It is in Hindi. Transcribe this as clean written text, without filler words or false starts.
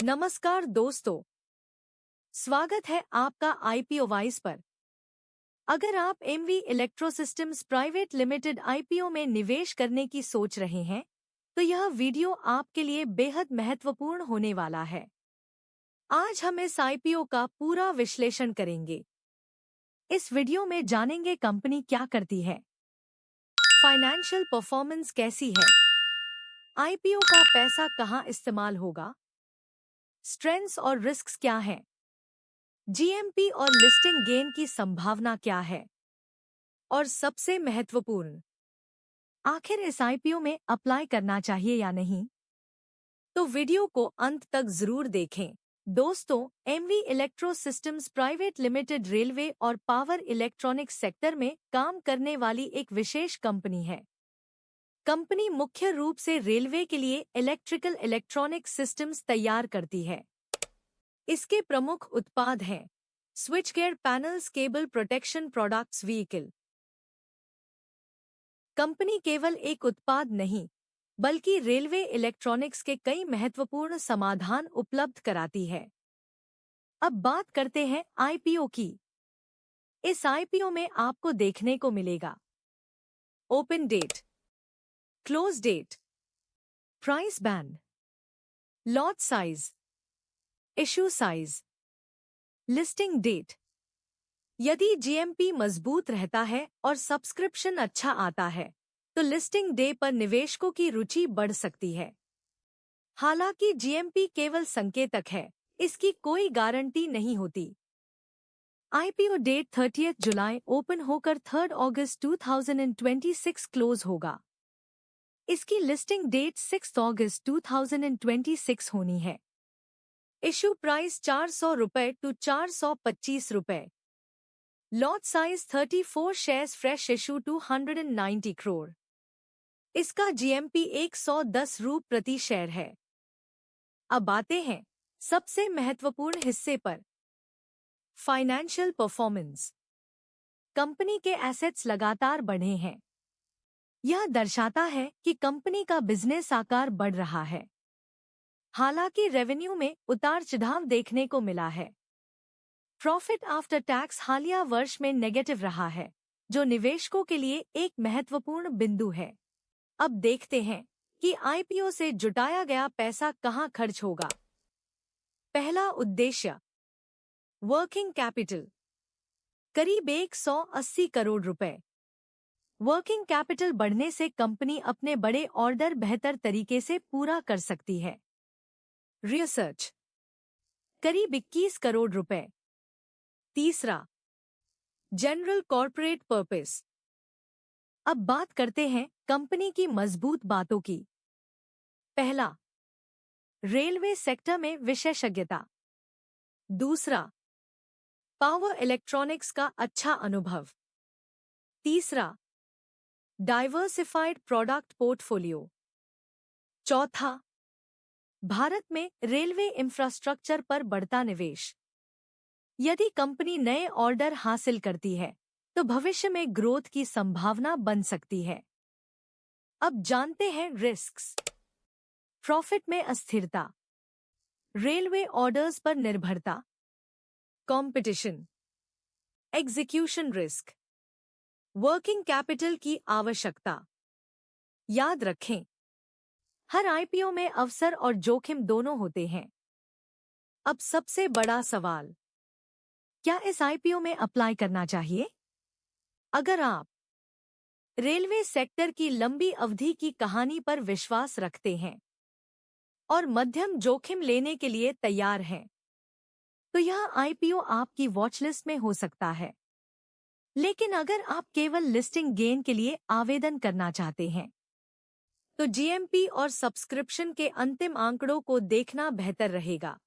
नमस्कार दोस्तों, स्वागत है आपका आईपीओ वाइज पर। अगर आप एमवी इलेक्ट्रोसिस्टम्स प्राइवेट लिमिटेड आईपीओ में निवेश करने की सोच रहे हैं, तो यह वीडियो आपके लिए बेहद महत्वपूर्ण होने वाला है। आज हम इस आईपीओ का पूरा विश्लेषण करेंगे। इस वीडियो में जानेंगे कंपनी क्या करती है, फाइनेंशियल परफॉर्मेंस कैसी है, आईपीओ का पैसा कहां इस्तेमाल होगा, स्ट्रेंथ्स और रिस्क्स क्या हैं, जीएमपी और लिस्टिंग गेन की संभावना क्या है, और सबसे महत्वपूर्ण, आखिर इस आईपीओ में अप्लाई करना चाहिए या नहीं। तो वीडियो को अंत तक जरूर देखें। दोस्तों, MV electro systems private limited railway और पावर इलेक्ट्रॉनिक्स सेक्टर में काम करने वाली एक विशेष कंपनी है। कंपनी मुख्य रूप से रेलवे के लिए इलेक्ट्रिकल इलेक्ट्रॉनिक सिस्टम्स तैयार करती है। इसके प्रमुख उत्पाद हैं switchgear panels, cable protection products, vehicle. Company केवल एक उत्पाद नहीं, बल्कि रेलवे इलेक्ट्रॉनिक्स के कई महत्वपूर्ण समाधान उपलब्ध कराती है। अब बात करते हैं आईपीओ की। इस आईपीओ में आपको देखने को मिलेगा open date, close date, price band, lot size, issue size, listing date. यदि जीएमपी मजबूत रहता है और सब्सक्रिप्शन अच्छा आता है, तो लिस्टिंग डे पर निवेशकों की रुचि बढ़ सकती है। हालांकि जीएमपी केवल संकेतक है, इसकी कोई गारंटी नहीं होती। आईपीओ डेट 30 जुलाई ओपन होकर 3 अगस्त 2026 क्लोज होगा। इसकी लिस्टिंग डेट 6 अगस्त 2026 होनी है। Issue price ₹400 to ₹425। Lot size 34 shares, fresh issue 290 crore. इसका जीएमपी ₹110 प्रति शेयर है। अब आते हैं सबसे महत्वपूर्ण हिस्से पर, फाइनेंशियल परफॉर्मेंस। कंपनी के एसेट्स लगातार बढ़े हैं। यह दर्शाता है कि कंपनी का बिजनेस आकार बढ़ रहा है। हालांकि रेवेन्यू में उतार चढ़ाव देखने को मिला है। प्रॉफिट आफ्टर टैक्स हालिया वर्ष में नेगेटिव रहा है, जो निवेशकों के लिए एक महत्वपूर्ण बिंदु है। अब देखते हैं कि आईपीओ से जुटाया गया पैसा कहां खर्च होगा। पहला उद्देश्य, वर्किंग कैपिटल, करीब 180 करोड़ रुपए। वर्किंग कैपिटल बढ़ने से कंपनी अपने बड़े ऑर्डर बेहतर तरीके से पूरा कर सकती है। रिसर्च, करीब 21 करोड़ रुपए। तीसरा, जनरल कॉर्पोरेट पर्पस। अब बात करते हैं कंपनी की मजबूत बातों की। पहला, रेलवे सेक्टर में विशेषज्ञता। दूसरा, पावर इलेक्ट्रॉनिक्स का अच्छा अनुभव। तीसरा, डाइवर्सिफाइड प्रोडक्ट पोर्टफोलियो। चौथा, भारत में रेलवे इंफ्रास्ट्रक्चर पर बढ़ता निवेश। यदि कंपनी नए ऑर्डर हासिल करती है, तो भविष्य में ग्रोथ की संभावना बन सकती है। अब जानते हैं रिस्क्स। प्रॉफिट में अस्थिरता, रेलवे ऑर्डर्स पर निर्भरता, competition, execution risk, working capital की आवश्यकता। याद रखें, हर आईपीओ में अवसर और जोखिम दोनों होते हैं। अब सबसे बड़ा सवाल, क्या इस आईपीओ में अप्लाई करना चाहिए? अगर आप रेलवे सेक्टर की लंबी अवधि की कहानी पर विश्वास रखते हैं और मध्यम जोखिम लेने के लिए तैयार हैं, तो यह आईपीओ आपकी वॉचलिस्ट में हो सकता है। लेकिन अगर आप केवल लिस्टिंग गेन के लिए आवेदन करना चाहते हैं, तो जीएमपी और सब्सक्रिप्शन के अंतिम आंकड़ों को देखना बेहतर रहेगा।